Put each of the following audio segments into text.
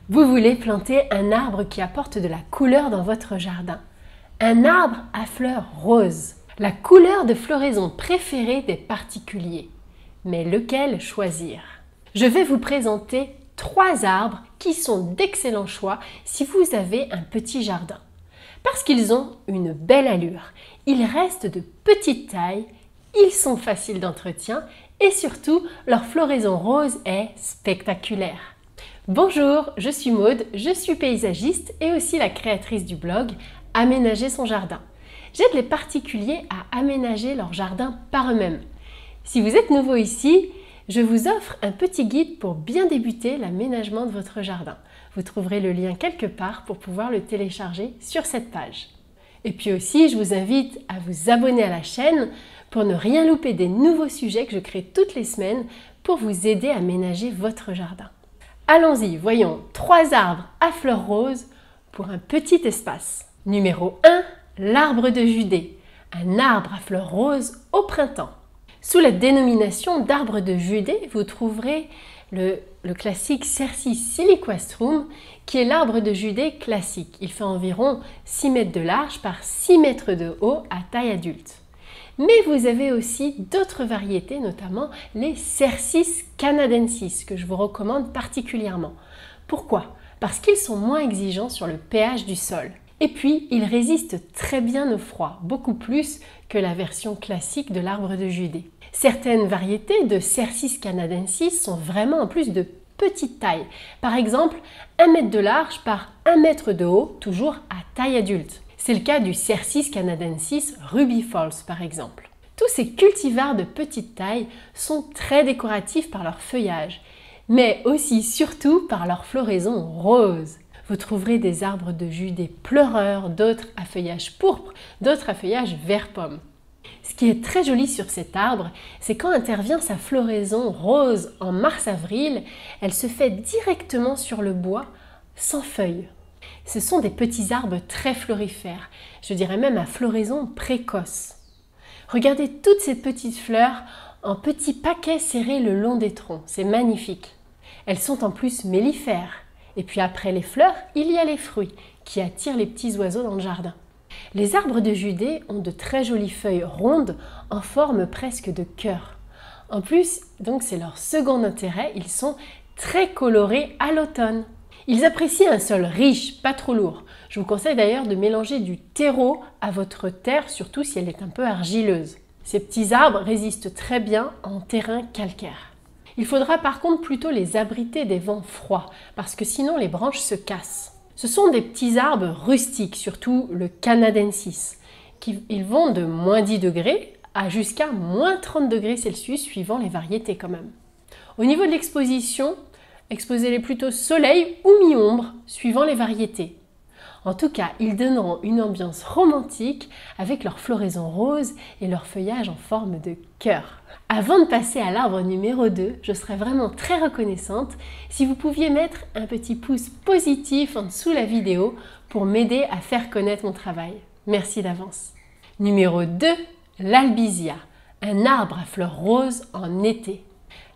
Vous voulez planter un arbre qui apporte de la couleur dans votre jardin. Un arbre à fleurs roses. La couleur de floraison préférée des particuliers. Mais lequel choisir? Je vais vous présenter 3 arbres qui sont d'excellents choix si vous avez un petit jardin. Parce qu'ils ont une belle allure, ils restent de petite taille, ils sont faciles d'entretien et surtout leur floraison rose est spectaculaire. Bonjour, je suis Maude, je suis paysagiste et aussi la créatrice du blog Aménager son jardin. J'aide les particuliers à aménager leur jardin par eux-mêmes. Si vous êtes nouveau ici, je vous offre un petit guide pour bien débuter l'aménagement de votre jardin. Vous trouverez le lien quelque part pour pouvoir le télécharger sur cette page. Et puis aussi, je vous invite à vous abonner à la chaîne pour ne rien louper des nouveaux sujets que je crée toutes les semaines pour vous aider à aménager votre jardin. Allons-y, voyons 3 arbres à fleurs roses pour un petit espace. Numéro 1, l'arbre de Judée, un arbre à fleurs roses au printemps. Sous la dénomination d'arbre de Judée, vous trouverez le classique Cercis siliquastrum, qui est l'arbre de Judée classique. Il fait environ 6 mètres de large par 6 mètres de haut à taille adulte. Mais vous avez aussi d'autres variétés, notamment les Cercis canadensis, que je vous recommande particulièrement. Pourquoi? Parce qu'ils sont moins exigeants sur le pH du sol. Et puis, ils résistent très bien au froid, beaucoup plus que la version classique de l'arbre de Judée. Certaines variétés de Cercis canadensis sont vraiment en plus de petite taille. Par exemple, 1 mètre de large par 1 mètre de haut, toujours à taille adulte. C'est le cas du Cercis canadensis rubifols par exemple. Tous ces cultivars de petite taille sont très décoratifs par leur feuillage, mais aussi surtout par leur floraison rose. Vous trouverez des arbres de Judée pleureurs, d'autres à feuillage pourpre, d'autres à feuillage vert pomme. Ce qui est très joli sur cet arbre, c'est quand intervient sa floraison rose en mars-avril, elle se fait directement sur le bois, sans feuilles. Ce sont des petits arbres très florifères, je dirais même à floraison précoce. Regardez toutes ces petites fleurs en petits paquets serrés le long des troncs, c'est magnifique. Elles sont en plus mellifères. Et puis après les fleurs, il y a les fruits qui attirent les petits oiseaux dans le jardin. Les arbres de Judée ont de très jolies feuilles rondes en forme presque de cœur. En plus, donc c'est leur second intérêt, ils sont très colorés à l'automne. Ils apprécient un sol riche, pas trop lourd. Je vous conseille d'ailleurs de mélanger du terreau à votre terre, surtout si elle est un peu argileuse. Ces petits arbres résistent très bien en terrain calcaire. Il faudra par contre plutôt les abriter des vents froids, parce que sinon les branches se cassent. Ce sont des petits arbres rustiques, surtout le canadensis. Ils vont de moins 10 degrés à jusqu'à moins 30 degrés Celsius, suivant les variétés quand même. Au niveau de l'exposition, exposez-les plutôt soleil ou mi-ombre, suivant les variétés. En tout cas, ils donneront une ambiance romantique avec leur floraison rose et leur feuillage en forme de cœur. Avant de passer à l'arbre numéro 2, je serais vraiment très reconnaissante si vous pouviez mettre un petit pouce positif en dessous de la vidéo pour m'aider à faire connaître mon travail. Merci d'avance. Numéro 2, l'albizia, un arbre à fleurs roses en été.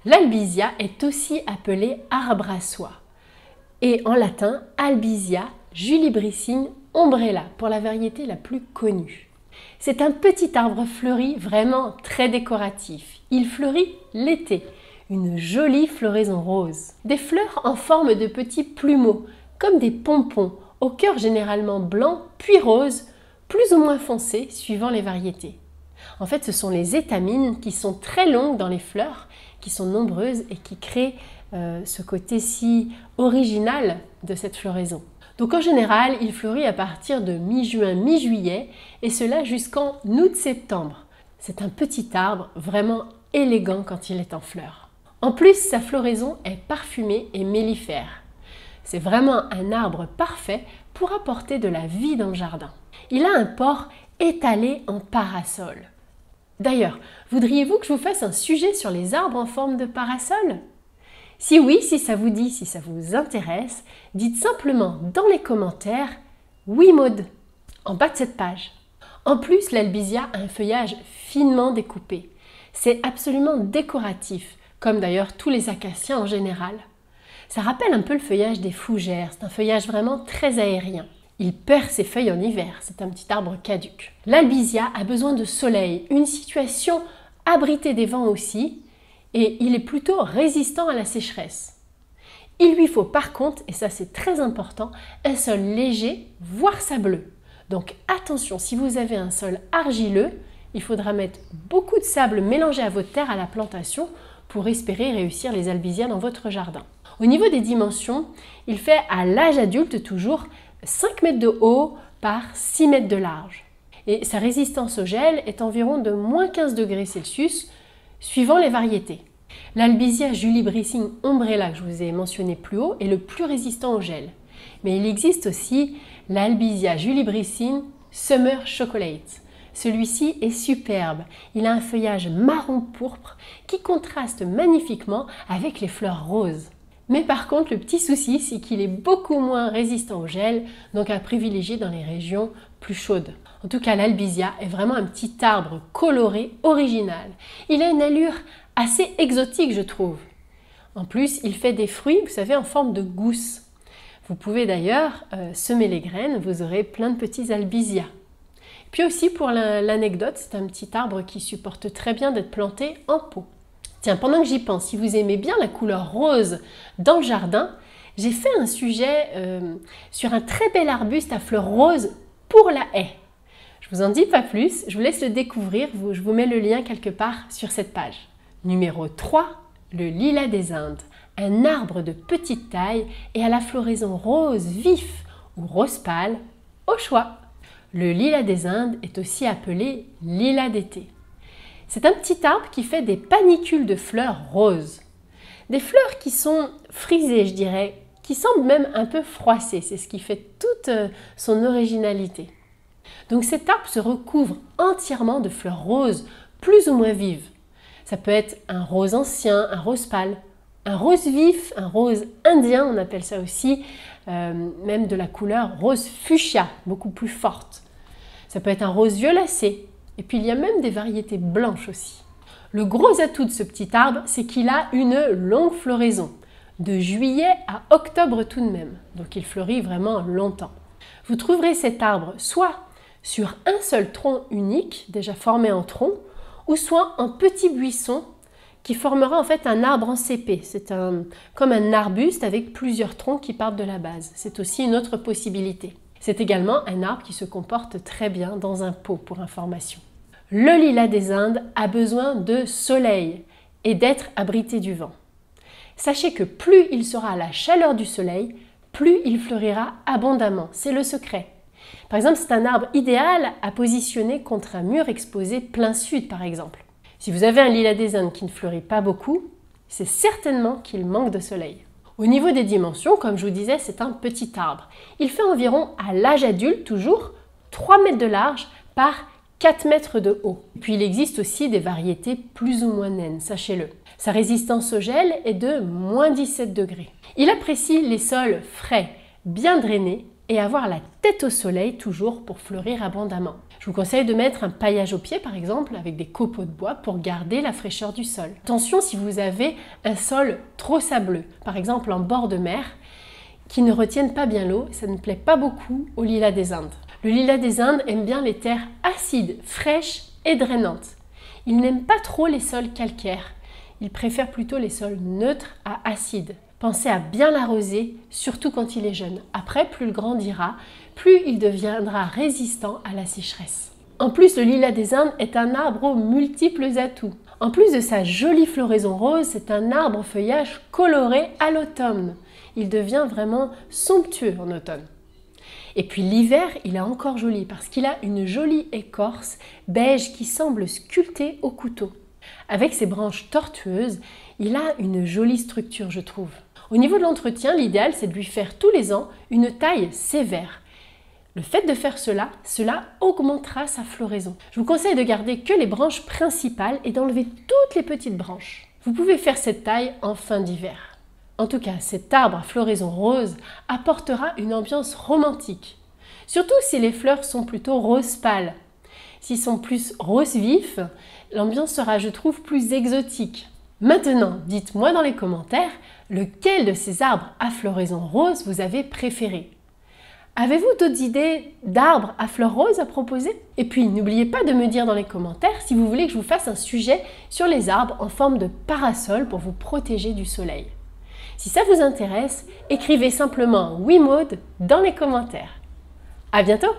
L'albizia est aussi appelé arbre à soie et en latin albizia Julibriscine ombrella pour la variété la plus connue. C'est un petit arbre fleuri vraiment très décoratif. Il fleurit l'été, une jolie floraison rose. Des fleurs en forme de petits plumeaux, comme des pompons, au cœur généralement blanc puis rose, plus ou moins foncé suivant les variétés. En fait, ce sont les étamines qui sont très longues dans les fleurs, qui sont nombreuses et qui créent ce côté si original de cette floraison. Donc en général, il fleurit à partir de mi-juin, mi-juillet et cela jusqu'en août-septembre. C'est un petit arbre vraiment élégant quand il est en fleurs. En plus, sa floraison est parfumée et mellifère. C'est vraiment un arbre parfait pour apporter de la vie dans le jardin. Il a un port étalé en parasol. D'ailleurs, voudriez-vous que je vous fasse un sujet sur les arbres en forme de parasol ? Si oui, si ça vous dit, si ça vous intéresse, dites simplement dans les commentaires « Oui Maude » en bas de cette page. En plus, l'albizia a un feuillage finement découpé. C'est absolument décoratif, comme d'ailleurs tous les acacias en général. Ça rappelle un peu le feuillage des fougères, c'est un feuillage vraiment très aérien. Il perd ses feuilles en hiver, c'est un petit arbre caduc. L'albizia a besoin de soleil, une situation abritée des vents aussi, et il est plutôt résistant à la sécheresse. Il lui faut par contre, et ça c'est très important, un sol léger, voire sableux. Donc attention, si vous avez un sol argileux, il faudra mettre beaucoup de sable mélangé à votre terre à la plantation pour espérer réussir les albizia dans votre jardin. Au niveau des dimensions, il fait à l'âge adulte toujours 5 mètres de haut par 6 mètres de large. Et sa résistance au gel est environ de moins 15 degrés Celsius, suivant les variétés. L'albizia julibriscine ombrella que je vous ai mentionné plus haut est le plus résistant au gel. Mais il existe aussi l'albizia julibriscine Summer Chocolate. Celui-ci est superbe. Il a un feuillage marron pourpre qui contraste magnifiquement avec les fleurs roses. Mais par contre, le petit souci, c'est qu'il est beaucoup moins résistant au gel, donc à privilégier dans les régions plus chaudes. En tout cas, l'albizia est vraiment un petit arbre coloré, original. Il a une allure assez exotique, je trouve. En plus, il fait des fruits, vous savez, en forme de gousse. Vous pouvez d'ailleurs semer les graines, vous aurez plein de petits albizia. Puis aussi, pour l'anecdote, c'est un petit arbre qui supporte très bien d'être planté en pot. Tiens, pendant que j'y pense, si vous aimez bien la couleur rose dans le jardin, j'ai fait un sujet sur un très bel arbuste à fleurs roses pour la haie. Je vous en dis pas plus, je vous laisse le découvrir, je vous mets le lien quelque part sur cette page. Numéro 3, le lilas des Indes, un arbre de petite taille et à la floraison rose vif ou rose pâle, au choix. Le lilas des Indes est aussi appelé lilas d'été. C'est un petit arbre qui fait des panicules de fleurs roses. Des fleurs qui sont frisées, je dirais, qui semblent même un peu froissées. C'est ce qui fait toute son originalité. Donc cet arbre se recouvre entièrement de fleurs roses, plus ou moins vives. Ça peut être un rose ancien, un rose pâle, un rose vif, un rose indien, on appelle ça aussi, même de la couleur rose fuchsia, beaucoup plus forte. Ça peut être un rose violacé. Et puis il y a même des variétés blanches aussi. Le gros atout de ce petit arbre, c'est qu'il a une longue floraison, de juillet à octobre tout de même. Donc il fleurit vraiment longtemps. Vous trouverez cet arbre soit sur un seul tronc unique, déjà formé en tronc, ou soit en petit buisson qui formera en fait un arbre en cépé. C'est comme un arbuste avec plusieurs troncs qui partent de la base. C'est aussi une autre possibilité. C'est également un arbre qui se comporte très bien dans un pot, pour information. Le lilas des Indes a besoin de soleil et d'être abrité du vent. Sachez que plus il sera à la chaleur du soleil, plus il fleurira abondamment. C'est le secret. Par exemple, c'est un arbre idéal à positionner contre un mur exposé plein sud, par exemple. Si vous avez un lilas des Indes qui ne fleurit pas beaucoup, c'est certainement qu'il manque de soleil. Au niveau des dimensions, comme je vous disais, c'est un petit arbre. Il fait environ, à l'âge adulte, toujours 3 mètres de large par 4 mètres de haut. Puis il existe aussi des variétés plus ou moins naines, sachez-le. Sa résistance au gel est de moins 17 degrés. Il apprécie les sols frais, bien drainés et avoir la tête au soleil toujours pour fleurir abondamment. Je vous conseille de mettre un paillage au pied par exemple avec des copeaux de bois pour garder la fraîcheur du sol. Attention si vous avez un sol trop sableux, par exemple en bord de mer, qui ne retiennent pas bien l'eau, ça ne plaît pas beaucoup au lilas des Indes. Le lilas des Indes aime bien les terres acides, fraîches et drainantes. Il n'aime pas trop les sols calcaires. Il préfère plutôt les sols neutres à acides. Pensez à bien l'arroser, surtout quand il est jeune. Après, plus il grandira, plus il deviendra résistant à la sécheresse. En plus, le lilas des Indes est un arbre aux multiples atouts. En plus de sa jolie floraison rose, c'est un arbre au feuillage coloré à l'automne. Il devient vraiment somptueux en automne. Et puis l'hiver, il est encore joli parce qu'il a une jolie écorce beige qui semble sculptée au couteau. Avec ses branches tortueuses, il a une jolie structure, je trouve. Au niveau de l'entretien, l'idéal, c'est de lui faire tous les ans une taille sévère. Le fait de faire cela augmentera sa floraison. Je vous conseille de garder que les branches principales et d'enlever toutes les petites branches. Vous pouvez faire cette taille en fin d'hiver. En tout cas, cet arbre à floraison rose apportera une ambiance romantique. Surtout si les fleurs sont plutôt rose pâle. S'ils sont plus rose vif, l'ambiance sera, je trouve, plus exotique. Maintenant, dites-moi dans les commentaires, Lequel de ces arbres à floraison rose vous avez préféré? Avez-vous d'autres idées d'arbres à fleurs roses à proposer? Et puis n'oubliez pas de me dire dans les commentaires si vous voulez que je vous fasse un sujet sur les arbres en forme de parasol pour vous protéger du soleil. Si ça vous intéresse, écrivez simplement oui Maude dans les commentaires. À bientôt!